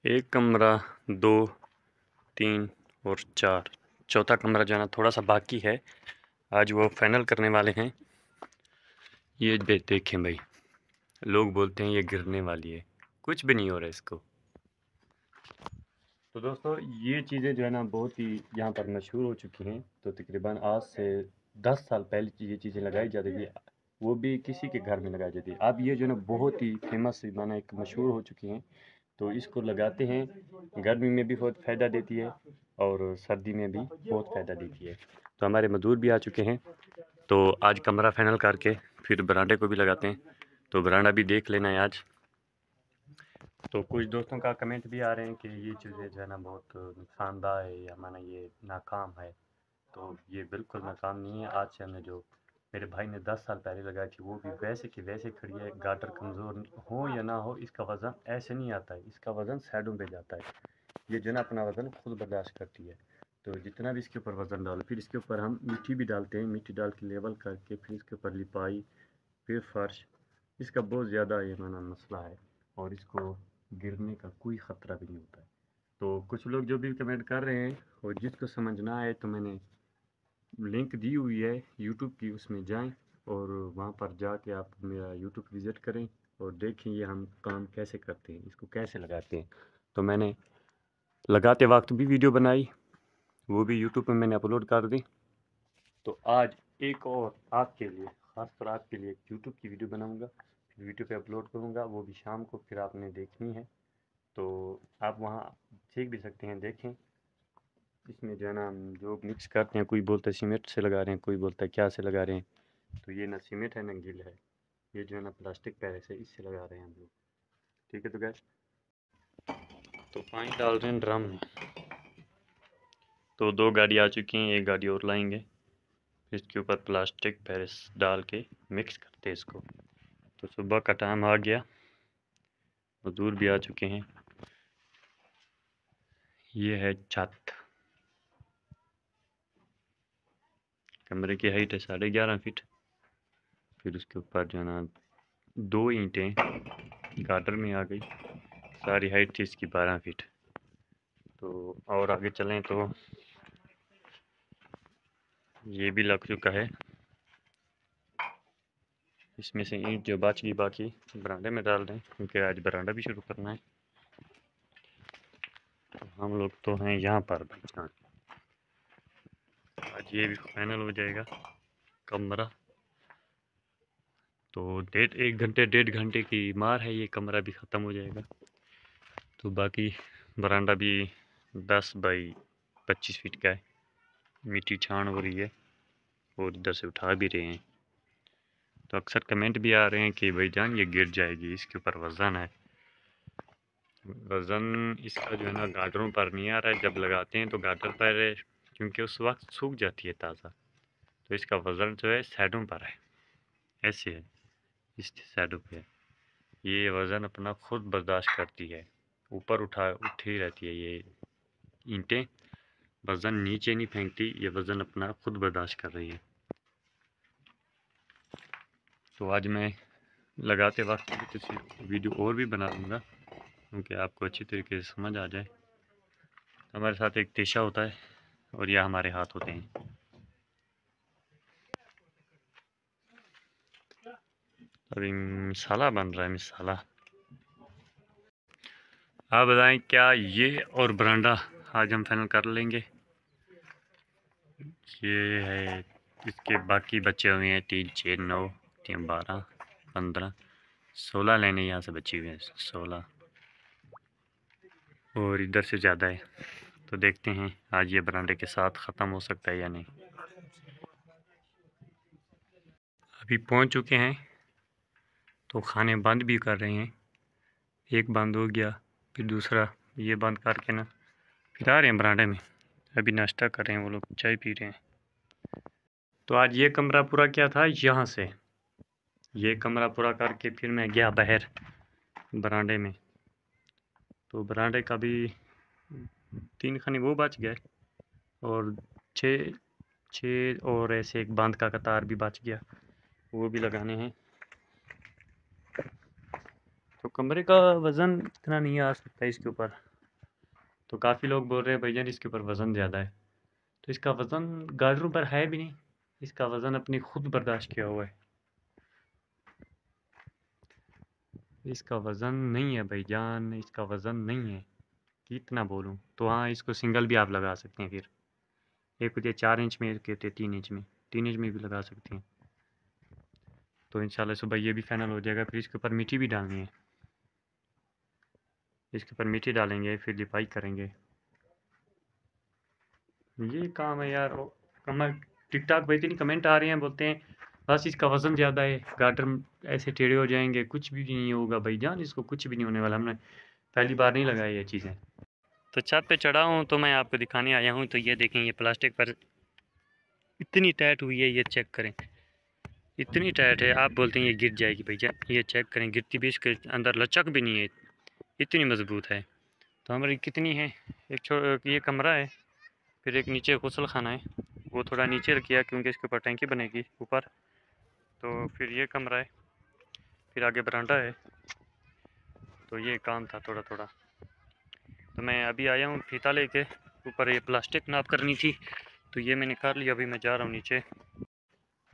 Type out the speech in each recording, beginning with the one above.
एक कमरा, दो, तीन और चार। चौथा कमरा जो है ना थोड़ा सा बाकी है, आज वो फाइनल करने वाले हैं। ये देखें भाई, लोग बोलते हैं ये गिरने वाली है, कुछ भी नहीं हो रहा इसको। तो दोस्तों ये चीज़ें जो है ना बहुत ही यहाँ पर मशहूर हो चुकी हैं। तो तकरीबन आज से 10 साल पहले ये चीज़ें लगाई जाती थी, वो भी किसी के घर में लगाई जाती थी। अब ये जो है ना बहुत ही फेमस माना एक मशहूर हो चुकी हैं। तो इसको लगाते हैं, गर्मी में भी बहुत फ़ायदा देती है और सर्दी में भी बहुत फ़ायदा देती है। तो हमारे मज़दूर भी आ चुके हैं, तो आज कमरा फाइनल करके फिर बरांडे को भी लगाते हैं। तो बरांडा भी देख लेना है आज। तो कुछ दोस्तों का कमेंट भी आ रहे हैं कि ये चीज़ें जो है ना बहुत नुकसानदायक है या माना ये नाकाम है। तो ये बिल्कुल नाकाम नहीं है। आज से हमने जो मेरे भाई ने 10 साल पहले लगाई थी वो भी वैसे की वैसे खड़ी है। गाटर कमज़ोर हो या ना हो, इसका वज़न ऐसे नहीं आता है, इसका वज़न साइडों पे जाता है। ये जो है ना अपना वज़न खुद बर्दाश्त करती है। तो जितना भी इसके ऊपर वज़न डालो, फिर इसके ऊपर हम मिट्टी भी डालते हैं, मिट्टी डाल के लेवल करके फिर इसके ऊपर लिपाई, फिर फर्श। इसका बहुत ज़्यादा ये माना मसला है और इसको गिरने का कोई ख़तरा भी नहीं होता है। तो कुछ लोग जो भी कमेंट कर रहे हैं और जिसको समझना है तो मैंने लिंक दी हुई है यूट्यूब की, उसमें जाएं और वहाँ पर जाके आप मेरा यूट्यूब विज़िट करें और देखें ये हम काम कैसे करते हैं, इसको कैसे लगाते हैं। तो मैंने लगाते वक्त भी वीडियो बनाई, वो भी यूट्यूब पे मैंने अपलोड कर दी। तो आज एक और आपके लिए, ख़ासकर आपके लिए एक यूट्यूब की वीडियो बनाऊंगा, फिर वीडियो पे अपलोड करूंगा, वो भी शाम को, फिर आपने देखनी है। तो आप वहाँ देख भी सकते हैं, देखें। इसमें जो है ना हम जो मिक्स करते हैं, कोई बोलता है सीमेंट से लगा रहे हैं, कोई बोलता है क्या से लगा रहे हैं। तो ये ना सीमेंट है ना गिल है, ये जो है ना प्लास्टिक पैरेस है, इससे लगा रहे हैं हम लोग। ठीक है। तो गैस, तो पानी डाल रहे हैं ड्रम में। तो 2 गाड़ी आ चुकी हैं, एक गाड़ी और लाएंगे, फिर इसके ऊपर प्लास्टिक पैरेस डाल के मिक्स करते हैं इसको। तो सुबह का टाइम आ गया, मजदूर भी आ चुके हैं। ये है छत, कमरे की हाइट है 11.5 फीट। फिर उसके ऊपर जो है ना 2 ईंटें गार्डर में आ गई, सारी हाइट थी इसकी 12 फीट। तो और आगे चलें तो ये भी लग चुका है। इसमें से ईंट जो बच गई बाकी बरांडे में डाल दें, क्योंकि आज बरांडा भी शुरू करना है। तो हम लोग तो हैं यहाँ पर, आज ये भी फाइनल हो जाएगा कमरा। तो 1 घंटे की मार है, ये कमरा भी ख़त्म हो जाएगा। तो बाकी बरांडा भी 10 बाई 25 फीट का है, मिट्टी छान हो रही है और इधर से उठा भी रहे हैं। तो अक्सर कमेंट भी आ रहे हैं कि भाईजान ये गिर जाएगी, इसके ऊपर वज़न है। वज़न इसका जो है ना गार्डरों पर नहीं आ रहा है, जब लगाते हैं तो गार्डर पर, क्योंकि उस वक्त सूख जाती है ताज़ा, तो इसका वज़न जो है साइडों पर है, ऐसे है, इस साइडों पे है। ये वज़न अपना खुद बर्दाश्त करती है, ऊपर उठी रहती है ये ईंटें, वज़न नीचे नहीं फेंकती, ये वज़न अपना खुद बर्दाश्त कर रही है। तो आज मैं लगाते वक्त भी वीडियो और भी बना दूँगा, क्योंकि आपको अच्छी तरीके से समझ आ जाए। हमारे साथ एक तेशा होता है और यह हमारे हाथ होते हैं। अभी मिसाला बन रहा है, मिसाला। आप बताएं क्या ये और बरांडा आज हम फाइनल कर लेंगे। ये है, इसके बाकी बचे हुए हैं 3, 6, 9, 3, 12, 15, 16 लाइनें यहाँ से बची हुई हैं, 16 और इधर से ज़्यादा है। तो देखते हैं आज ये बरांडे के साथ ख़त्म हो सकता है या नहीं। अभी पहुँच चुके हैं, तो खाने बंद भी कर रहे हैं। एक बंद हो गया, फिर दूसरा ये बंद करके ना फिर आ रहे हैं बरांडे में। अभी नाश्ता कर रहे हैं वो लोग, चाय पी रहे हैं। तो आज ये कमरा पूरा किया था यहाँ से, ये कमरा पूरा करके फिर मैं गया बाहर बरांडे में। तो बरांडे का भी 3 खाने वो बच गए और 6 और ऐसे एक बांध का कतार भी बच गया, वो भी लगाने हैं। तो कमरे का वज़न इतना नहीं आ सकता इसके ऊपर, तो काफ़ी लोग बोल रहे हैं भैया इसके ऊपर वज़न ज़्यादा है। तो इसका वज़न गार्डरों पर है भी नहीं, इसका वज़न अपनी खुद बर्दाश्त किया हुआ है। इसका वज़न नहीं है भाईजान, इसका वज़न नहीं है। कितना बोलूँ? तो हाँ, इसको सिंगल भी आप लगा सकते हैं फिर। एक होती है 4 इंच में, एक होती है 3 इंच में। 3 इंच में भी लगा सकते हैं। तो इंशाल्लाह सुबह ये भी फाइनल हो जाएगा। फिर इसके ऊपर मिट्टी भी डालनी है। इसके ऊपर मिट्टी डालेंगे, फिर लिपाई करेंगे। ये काम है यार। कमर टिकटॉक पे इतनी कमेंट आ रहे हैं, बोलते हैं बस इसका वज़न ज़्यादा है, गार्डर ऐसे टेढ़े हो जाएंगे, कुछ भी नहीं होगा भाईजान, इसको कुछ भी नहीं होने वाला। हमने पहली बार नहीं लगाई ये चीज़ें। तो छत पे चढ़ा हूँ तो मैं आपको दिखाने आया हूँ। तो ये देखें, ये प्लास्टिक पर इतनी टाइट हुई है, ये चेक करें, इतनी टाइट है। आप बोलते हैं ये गिर जाएगी भैया, ये चेक करें, गिरती भी, इसके अंदर लचक भी नहीं है, इतनी मज़बूत है। तो हमारी कितनी है, ये कमरा है, फिर एक नीचे गुसल खाना है, वो थोड़ा नीचे रखिए क्योंकि इसके ऊपर टैंकी बनेगी ऊपर। तो फिर ये कमरा है, फिर आगे बरांडा है। तो ये काम था थोड़ा थोड़ा। तो मैं अभी आया हूँ फीता लेके, ऊपर ये प्लास्टिक नाप करनी थी, तो ये मैंने कर लिया। अभी मैं जा रहा हूँ नीचे।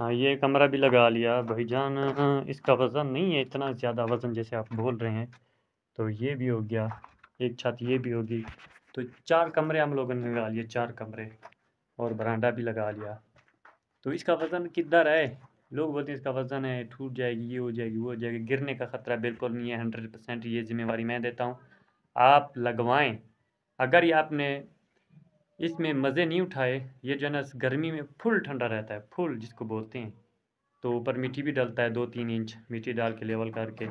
हाँ, ये कमरा भी लगा लिया भाईजान। इसका वज़न नहीं है इतना ज़्यादा वज़न जैसे आप बोल रहे हैं। तो ये भी हो गया, एक छत ये भी होगी। तो 4 कमरे हम लोगों ने लगा लिए, 4 कमरे, और बरांडा भी लगा लिया। तो इसका वज़न किधर है? लोग बोलते हैं इसका वज़न है, टूट जाएगी, ये हो जाएगी, वो हो जाएगी। गिरने का ख़तरा बिल्कुल नहीं है, 100% ये ज़िम्मेवारी मैं देता हूँ। आप लगवाएं। अगर ये आपने इसमें मज़े नहीं उठाए, ये जो है ना गर्मी में फुल ठंडा रहता है, फुल जिसको बोलते हैं। तो ऊपर मिट्टी भी डलता है, 2-3 इंच मिट्टी डाल के लेवल करके,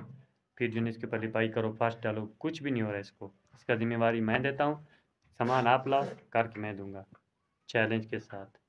फिर जो है इसके ऊपर लिपाई करो, फास्ट डालो, कुछ भी नहीं हो रहा है इसको। इसका ज़िम्मेवारी मैं देता हूँ, सामान आप लाओ, करके मैं दूंगा, चैलेंज के साथ।